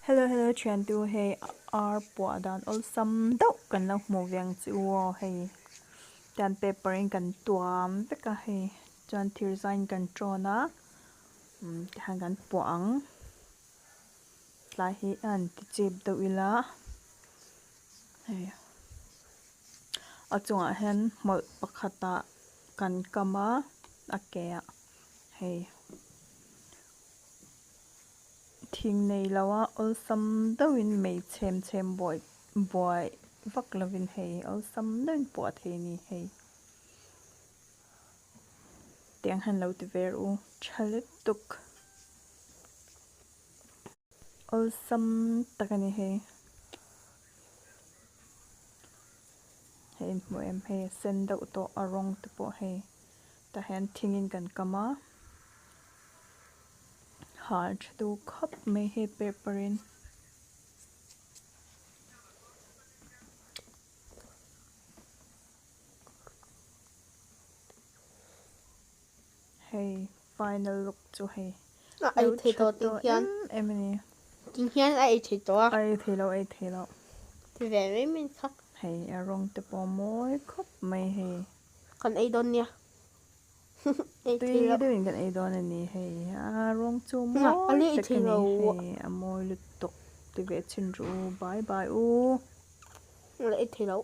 Hello chuyện tu hey ar po dan awlsam deuh kan lo hmu viang chu hei tan paperin kan tuam veka hei chuan thir zain kan trawna han kan puang tlai hi an ti chip deuh ila hei a chungah hian hmawlh pakhata kan kama a ke a hei thing nei lawa awlsam deuhin mei chem buai vak lovin hei awlsam deuhin puah thei ni hei tiang han lo ti ver u thalet tuk awlsam takani hei hei hmu em hei sen deuh tawh a rawng te pawh hei ta hian thingin kan kama har thatu khap mai he paperin hei final look chu hei ai thei to ting hian em ni ting hian ai thei to a ai thei lo ti ve me min kha hei a rawng te pawh mawi khap mai hei kan ei don nia ei tui thei lo deuhin kan ei dawn ani hei a rawng chu ali mawi ei tak thei ani lo hei a mawi lut tuk ti ve chin ru bye bye u ei thei lo